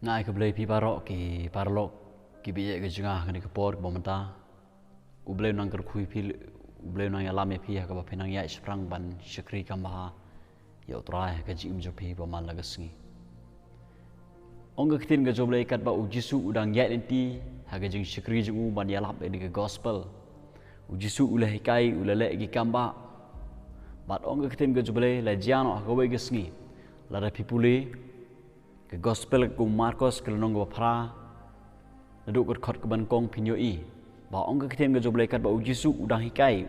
Nai ke belai pi parlok ki biye ke jengah ke por bomenta ublei nang kerkhui pi ublei nang alam pi ka penang ya sprang ban syakri kamba ya utrai ke jim jo pi bomal lagasngi ongga kitin ke joblei kat ba ujisu udang ya enti ha ke jing syakri ju ban ya lap ke gospel ujisu ulah hikai ulale ki kamba bat ongga kitin ke joblei la jiano ha ke gesngi la da pipuli ke gospel ku Marcos ke nong ba phra naduk kat khot ke ban kong pinyo i ba ongga kitin ke joblei kat ba ujisu udang hikai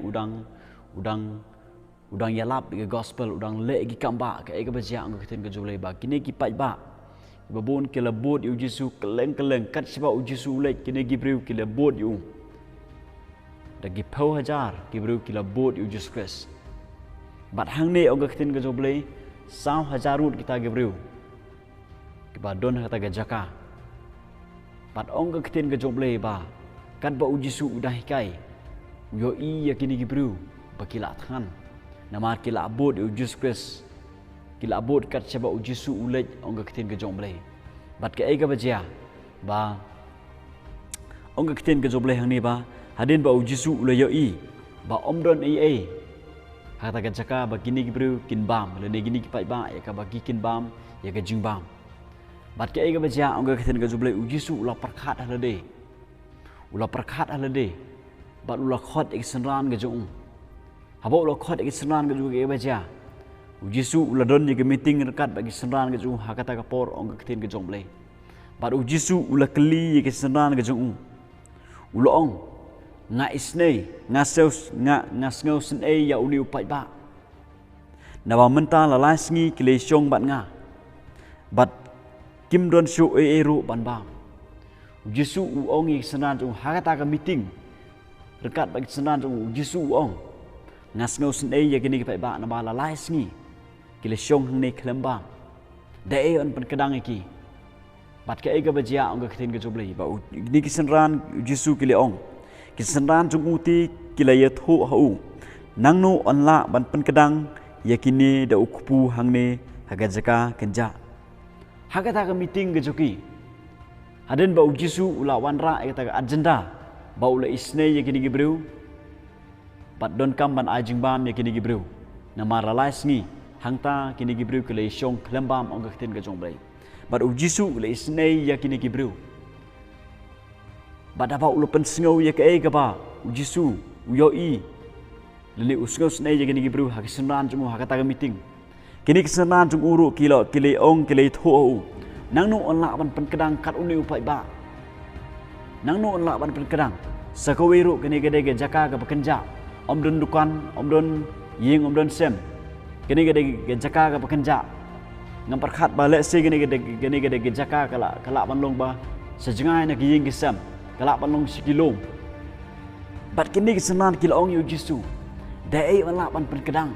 udang yalap ke gospel udang le ki kamba ke ga bajia ongga kitin ke joblei ba kini ki pai ba babon ke labot ujisu keleng kat siba ujisu le kini gibriu ke labot yu dagi pau hajar gibriu ke labot ujis kres bat hang ne ongga kitin ke joblei saw hajarut kita gibriu ba don kata gajaka pat ongga kitin ke joblei ba kan ba ujisu udah hikai yo i yakini gibru bakila than namar kila abot ujus kres kila abot kat seba ujisu ulej ongga kitin ke joblei bat ke ega bajia ba ongga kitin ke joblei hang ni ba hadin ba ujisu ulej yo i ba omdon ai kata gajaka ba kini gibru kinbam le gini ki pai ba ya ka ba kin bam ya ka jingbam bat ke ega bajia ongga kitin ke joblei ujisu ula perkhat halade bat ula khot ik senran ke jong habo ula khot ik senran ke ju ke bajia ujisu ula don ke meeting rekat bagi senran ke ju hakata ka por ongga kitin ke joblei bat ujisu ula keli ke senran ke jong ula ong nga isnei nga seus nga sngo sen e ya uni upai ba na ba menta la lasngi kile syong bat nga bat kim don shu e ru ban ba Jisu uong ik senan tu hakata ka meeting rekat bagi senan tu Jisu uong ngas ngau sen e ya kini pai ba na ba la lasngi kile syong hang ne klamba da e on pen kedang iki bat ka e ga bajia ong ka kitin ke joblei ba ni ki senran Jisu kile ong ki senran tu uti kile ya thu hau nang no on la ban pen kedang ya kini da ukupu hang ne haga jaka kenja hakata ka meeting ke joki hadin ba ujisu ula wanra kata agenda ba ula isne ya kini gibreu pat don kam ban ajing bam ya kini gibreu na maralais ngi hangta kini gibreu ke le syong klembam ong kitin ke jongblei bat ujisu ula isne ya kini gibreu bat ba ula pensngau ya ke ga ba ujisu uyoi lele usngau sne ya kini gibreu ha kisenran jumu ha kata meeting kini kisenran jung uru kile ong kile tho nang no on la ban pen kedang kat uni upai ba nang no on la ban pen kedang sakawiru kini gede ge jaka ke pekenja om don dukan om don ying om don sem kini gede ge jaka ke pekenja ngam perkhat ba le se kini gede ge jaka kala ban long ba sejengai na ying ge sem kala ban long sikilom bat kini ke senan kila ong yu jisu dai on la ban pen kedang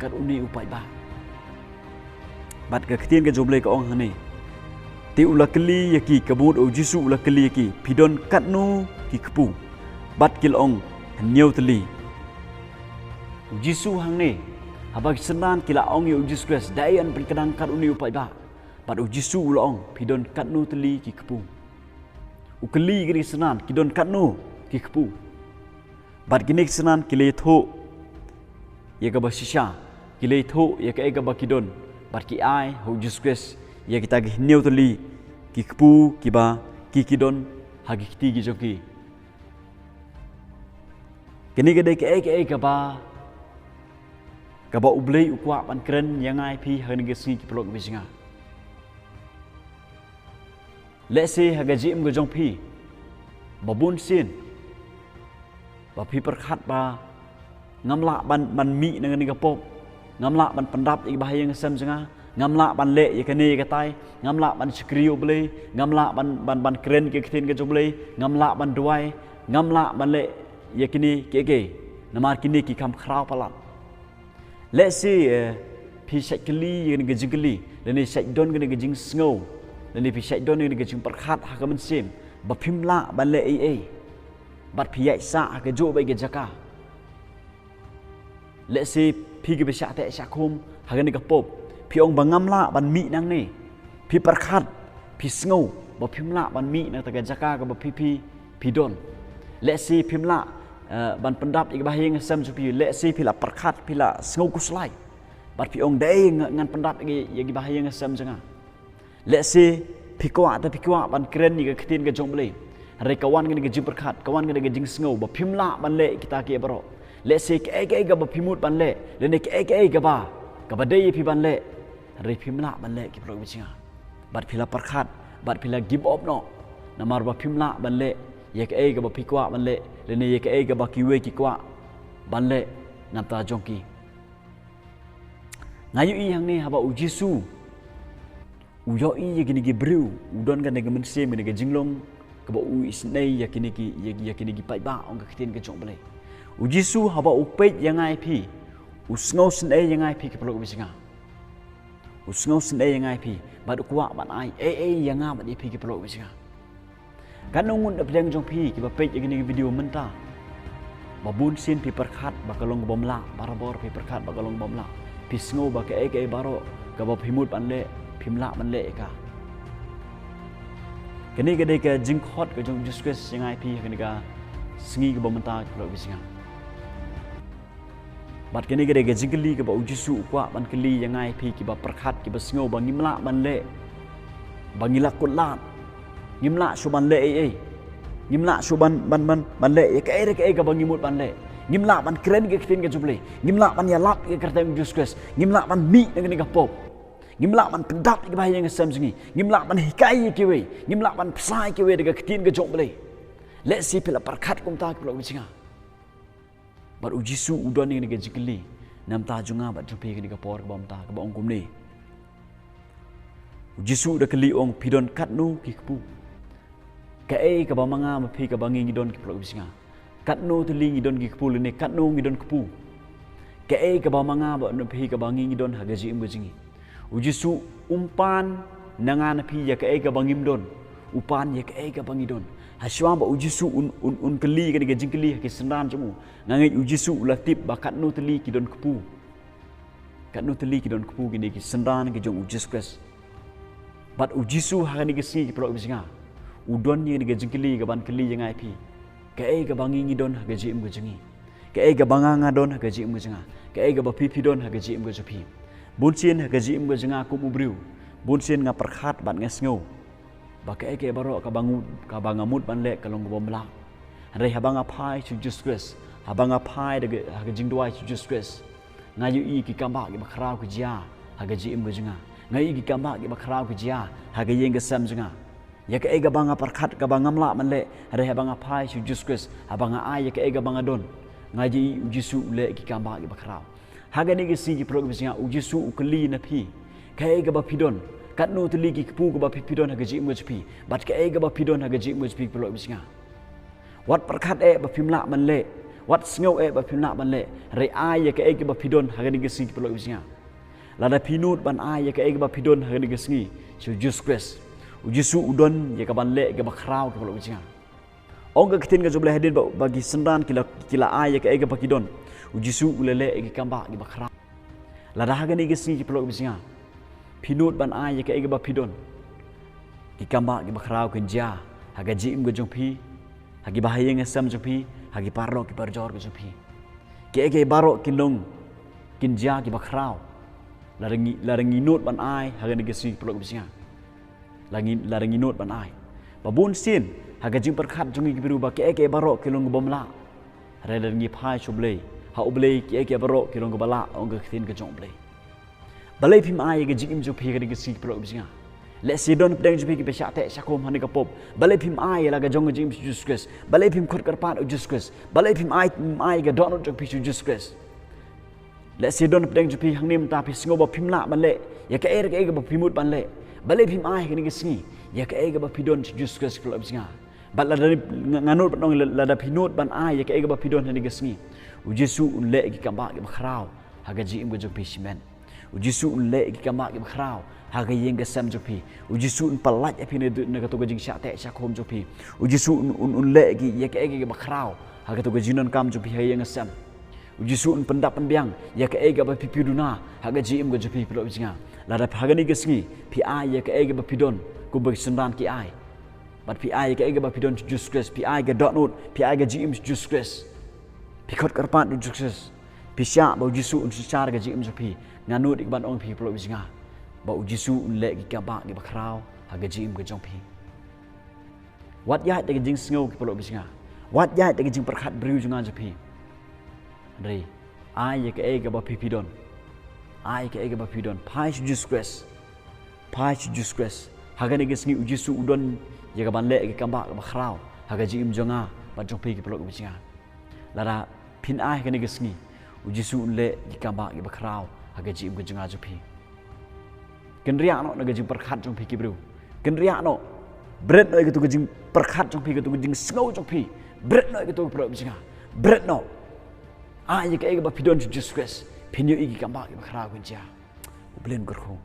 kat uni upai ba bat ka kitin ke joblei ka ong hani ti ula keli yaki kabut o jisu ula keli yaki pidon katnu ki kpu bat kil ong nyeu teli jisu hang ne habag senan kila ong yu jisu kres dayan pen kadang kat uni upai ba bat o jisu ula ong pidon katnu teli ki kpu u keli gri senan kidon katnu ki kpu bat ginik senan kile tho ya ka basisha kile tho ya ka ba kidon bat ki ai ho Jesus ya kita gi neutali ki kpu ki ba ki kidon hagi kiti gi joki kini gede ke ba ublei ukwa ban kren yang ai pi han ge si ki plok bijinga let's say haga jim go jong pi babun sin ba pi perkhat ba ngamla ban mi nang ni kapop ngamla ban pendap ik bahaya ngesem jenga ngamla ban le ya kene ka tai ngamla ban skrio ble ngamla ban kren ke kitin ke joble ngamla ban duai ngamla ban le ya kini ke namar kini ki kam khrau palat let's say pi sakli ni ke jingli ni sak don ke ni jing snow ni pi sak don ni ke jing perkhat ha ka men sim ba phimla ban le ai bat pi ya sa ke jo ba ke jaka let's say pi ke besya te syakum hagan ni kapop pi ong bangam la ban mi nang ni pi perkhat pisngau ba phimla ban mi na taga jaka ka ba pidon le si phimla ban pendap ik bahing sam chu pi le si phila perkhat phila ngau kuslai bat pi ong dei ngan pendap ik bahing sam janga le si pikwa ban kren ni ka ktin ka jong ble re kawan ni ka jing perkhat kawan ni ka jing ngau ba phimla ban le kita ke baro le si ke ga ba phimut ban le ne ke ga ba dei pi ban le re phimla ban le ki pro bichinga bat phila perkhat bat phila give up no namar ba phimla ban le ye ke ga ba pikwa ban le ne ye ke ga ba kiwe ki kwa ban le nam ta jong ki ngayu i hang ni haba u jisu u yo i ye kini ki bru u don kan ga men se me ga jinglong ka ba u isnei ya kini ki pai ba ong ka ktin ka jong bale u jisu haba u peit yangai phi u sngo snei yangai phi ki pro bisinga u sngo snei yangai phi ba du kwa ban ai yanga ba di phi ki pro bisinga kan nungun da pleng jong phi ki ba peit kini video menta ba bun sin pi perkhat ba kalong bomla barabor pi perkhat ba kalong bomla pi sngo ba ke baro ka ba phimut ban le phimla ban le ka kini ka dei ka jingkhot ka jong Jesus yangai phi kini ka sngi ka bomenta ki pro bisinga bat kini ka dei ka jingli ka ba ujisu kwa ban kli yangai phi ki ba perkhat ki ba sngo ba ngimla ban le ba ngila kulat ngimla su ban le ngimla su ban le ke ga bangi mut ban le ngimla ban kren ge ktin ge juble ngimla ban ya lap ge kerta Jesus ngimla ban mi dengan ga pop ngimla ban pendap ge bahaya ge samjingi ngimla ban hikai ke we ngimla ban psai ke we de ktin ge juble le si pela perkhat kum ta ke singa bar ujisu udon ni ge jikli nam ta junga ba jupe ge ga por ge bom ta ge bong kum ni ujisu da kli ong pidon katnu ki kpu ke ka ba manga ma phi ka bangi ngidon ki pro bisinga katno tu li ngidon ki kpu le katno ngidon kpu ke ka ba manga ba no phi ka bangi ngidon ha gaji imbu jingi ujisu umpan nanga na phi ya ke ka bangim don upan ya ke ka bangi don haswa ba ujisu un kli ka ga jing kli ki sandan jumu ngangai ujisu latip ba katno tu li ki don kpu katno tu li ki don kpu ki ki sandan ki jong ujis kres bat ujisu ha ni ki si ki pro bisinga udon ni ga jingkili ga ban kili jangai phi ke ga bangi ngi don ga jim ga jingi ke ga banga nga don ga jim ga jinga ke ga ba phi don ga jim ga phi bunsin ga jim ga jinga ku mubriu bunsin nga perkhat ban nga sngo ba ke baro ka bangu ka bangamut ban le kalong bom la re habanga phai chu Jesus habanga phai de ga jing doi chu Jesus nga yu i ki kamba ga khrau ku jia ha ga jim ga jinga nga i ki kamba ga khrau ku jia ha ga yeng ga sam jinga ya ke ga banga perkhat ga bangam la man le re banga phai su Jesus abanga ai ya ke ga banga don ngaji ujisu le ki kamba ga bakrao haga ni si ki program sia ujisu ukli na phi ke ga ba pidon katnu tli ki pu ga ba pidon ga ji mujpi bat ke ga ba pidon ga ji mujpi program sia wat perkhat ba phimla man le wat sngo ba phimla man le re ai ya ke ga ba pidon haga ni si ki program sia la da pinut ban ai ya ke ga ba pidon haga ni sngi su Jesus ujisu udon ya ka ban le ga bakrao ke lo jinga ong ga kitin ga jubla hedin bagi sendan kila ay ka ega pakidon ujisu ulele ga kamba ga bakrao la da ga ni ga si ke lo jinga pinut ban ay ka ega ba pidon ki kamba ga bakrao ke ja ha ga jim ga jongpi ha gi bahaya nga sam jongpi ha gi parlo ki parjor ga jongpi ke baro kinong kinja ki bakrao la rangi not ban ay ha ga ni ga si ke lo jinga larangi not ban ai babun sin haga jing perkhat jungi ki biru ba ke baro kilong bomla redar ngi phai chuble ha uble ke baro kilong bala ong khin ka jong ble balai phim ai ga jing im ju phi ga gi si pro binga le si don pdeng ju phi ki pesha te shakom hani ka pop balai phim ai la ga jong jing ju skres balai phim khot kar pat ju skres balai phim ai ga don ju phi ju skres le si don pdeng ju phi hangnim ta phi singo ba phim la ban le ya ke ga ba phimut ban le balai phim ai kini kesini ya ke ga ba pidon Jesus ko absinga bal la nganut nong la da pinut ban ai ya ke ga ba pidon ni kesini ujisu le gi kamba gi bakhrao haga ji im go jopi simen ujisu le gi kamba gi bakhrao haga yeng ga sam jopi ujisu palat api ne ga to ga jing sha te sha khom jopi ujisu le gi ya ke ga bakhrao haga to ga jinon kam jopi ha yeng sam ujisu pendap penbiang ya ke ga ba pipiduna haga ji im go jopi pro absinga la da haga ni kesini pi ai ya ke ga ba pidon ku bagi senran ki ai bat pi ai ke ega ba pi don Jesus Christ pi ai ke dot note pi ai ke James Jesus Christ pi khot karpan Jesus Christ pi sya ba Jisu un secara ke James pi nganut ik ban ong pi plo bisinga ba Jisu un le ki ka ba ki ba krau ha ke James ke jong pi wat ya de jing sngo ki plo bisinga wat ya de jing perkhat briu junga je pi Andri ai ke ega ba pi don ai ke ega ba pi don pai Jesus Christ pai Jesus Christ haga ni gesngi Jisu udon ya ka ban le ki kamba ka khrau haga jim jonga ba jong pi ki plo bisinga lara pin ai ka ni gesngi Jisu le ki kamba ki ba khrau haga jim ke jonga jopi ken ria no na jing perkhat jong pi ki bru ken ria no bread no ki tu jing perkhat jong pi ki tu jing sngo jong pi bread no ki tu plo bisinga bread no ai ke ega ba pi don Jesus Christ pin yo ki kamba ki ba khrau kun ja ublen ko